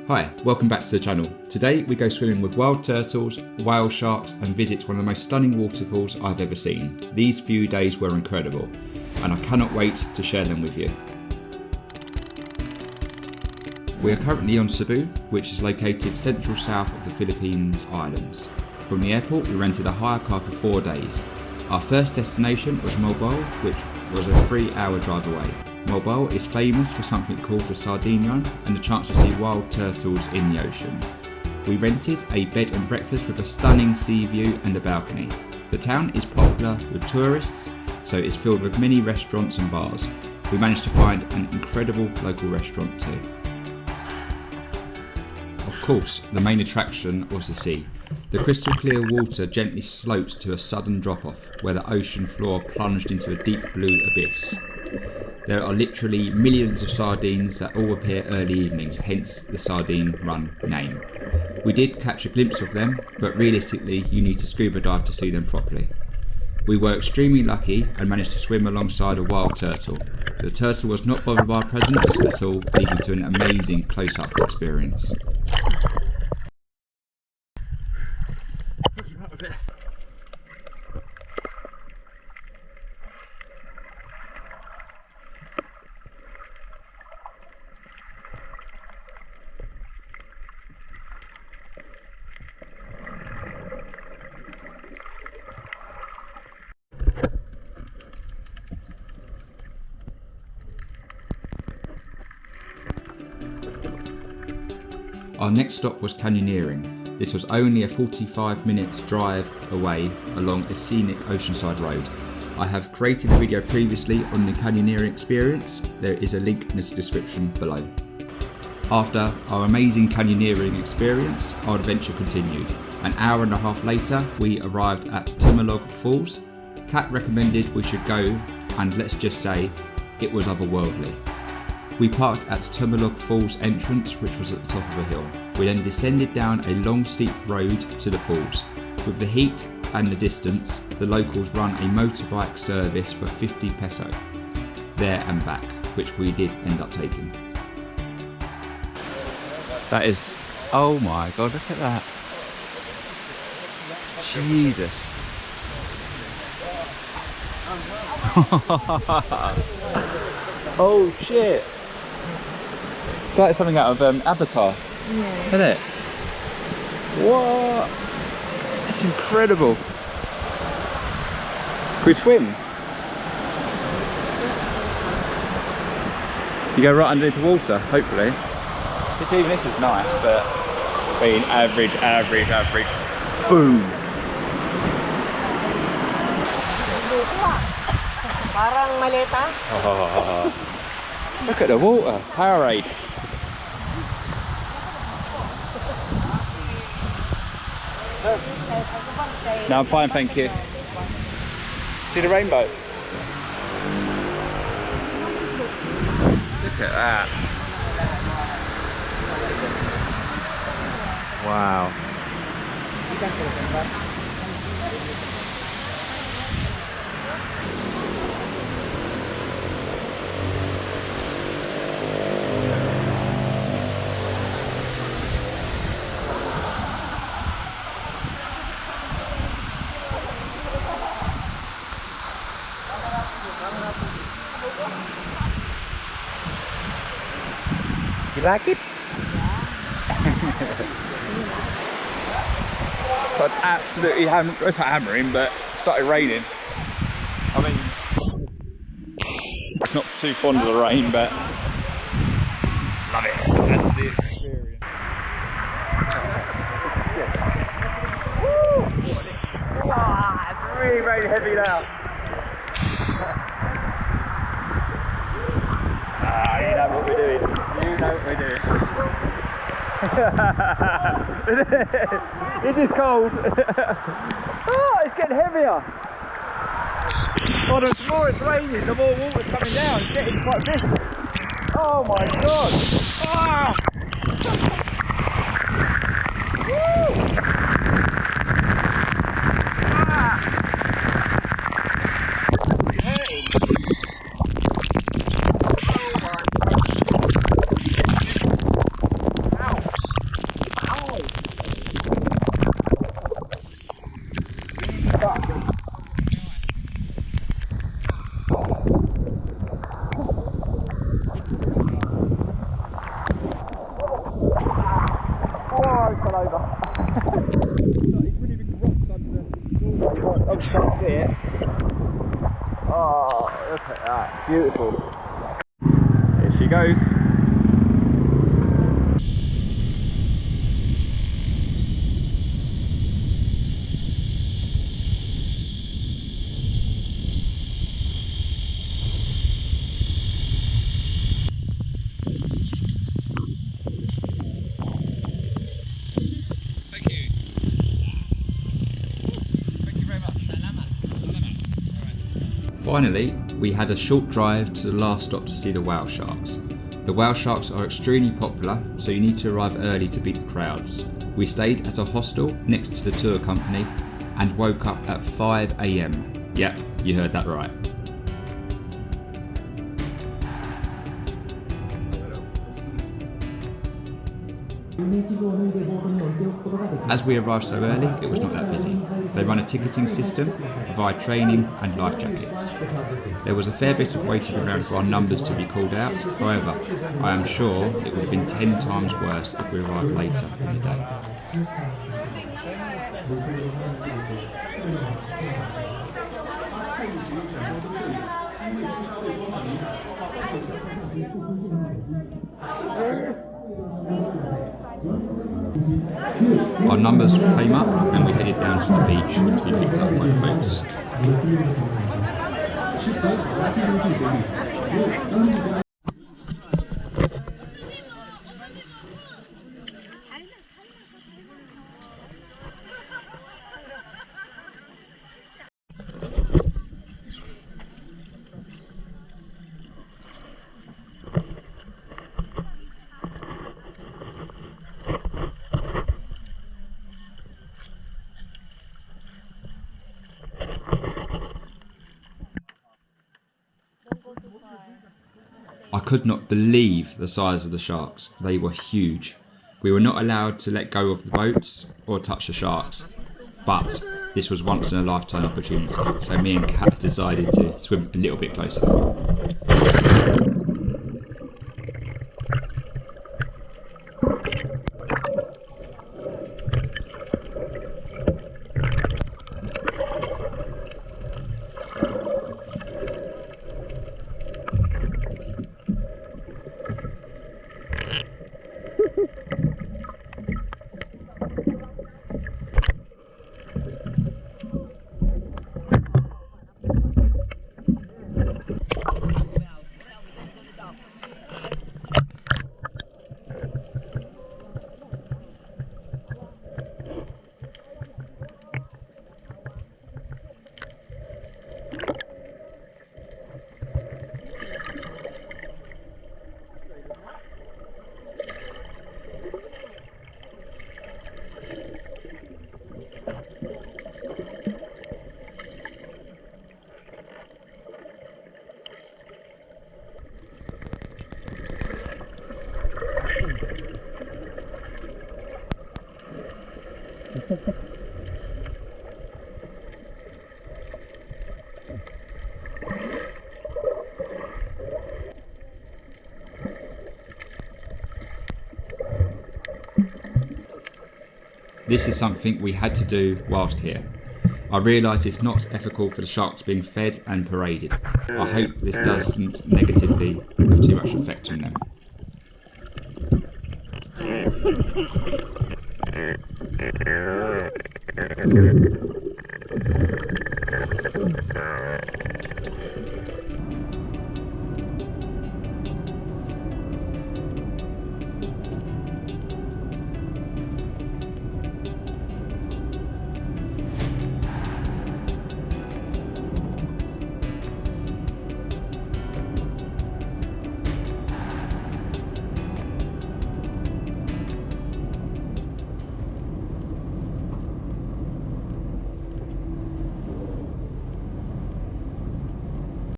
Hi, welcome back to the channel. Today we go swimming with wild turtles, whale sharks and visit one of the most stunning waterfalls I've ever seen. These few days were incredible and I cannot wait to share them with you. We are currently on Cebu, which is located central south of the Philippines islands. From the airport we rented a hire car for 4 days. Our first destination was Moalboal, which was a 3-hour drive away. Moalboal is famous for something called the Sardine run and the chance to see wild turtles in the ocean. We rented a bed and breakfast with a stunning sea view and a balcony. The town is popular with tourists, so it's filled with many restaurants and bars. We managed to find an incredible local restaurant too. Of course, the main attraction was the sea. The crystal clear water gently sloped to a sudden drop off, where the ocean floor plunged into a deep blue abyss. There are literally millions of sardines that all appear early evenings, hence the Sardine Run name. We did catch a glimpse of them, but realistically you need to scuba dive to see them properly. We were extremely lucky and managed to swim alongside a wild turtle. The turtle was not bothered by our presence at all, leading to an amazing close-up experience. Our next stop was canyoneering. This was only a 45 minutes drive away along a scenic oceanside road. I have created a video previously on the canyoneering experience. There is a link in the description below. After our amazing canyoneering experience, our adventure continued. An hour and a half later, we arrived at Tumalog Falls. Kat recommended we should go, and let's just say, it was otherworldly. We parked at Tumalog Falls entrance, which was at the top of a hill. We then descended down a long steep road to the falls. With the heat and the distance, the locals run a motorbike service for 50 peso, there and back, which we did end up taking. That is, oh my god, look at that. Jesus. Oh shit. It's like something out of Avatar, yeah. Isn't it? What? That's incredible. Can we swim? You go right underneath the water, hopefully. This is nice, but being average. Boom. Parang maleta. Oh, look at the water, Powerade. No, I'm fine, thank you. See the rainbow? Look at that. Wow. You like it? So it's absolutely it's not hammering, but it started raining. I mean, it's not too fond of the rain, but love it. That's the experience. Woo! Wow, it's really, really heavy now. You know what we're doing. You know what we're doing. It is cold. Oh, it's getting heavier. Oh, the more it's raining, the more water's coming down. It's getting quite big. Oh my god. Ah. Woo. Ah. Hey. Oh my. Ouch. Beautiful. Here she goes. Thank you. Thank you very much. Finally, we had a short drive to the last stop to see the whale sharks. The whale sharks are extremely popular, so you need to arrive early to beat the crowds. We stayed at a hostel next to the tour company and woke up at 5 AM. Yep, you heard that right. As we arrived so early, it was not that busy. They run a ticketing system, provide training and life jackets. There was a fair bit of waiting around for our numbers to be called out. However, I am sure it would have been 10 times worse if we arrived later in the day. Our numbers came up and we headed down to the beach to be picked up by the boats. I could not believe the size of the sharks. They were huge. We were not allowed to let go of the boats or touch the sharks, but this was once in a lifetime opportunity, so me and Kat decided to swim a little bit closer. This is something we had to do whilst here. I realise it's not ethical for the sharks being fed and paraded. I hope this doesn't negatively have too much effect on them.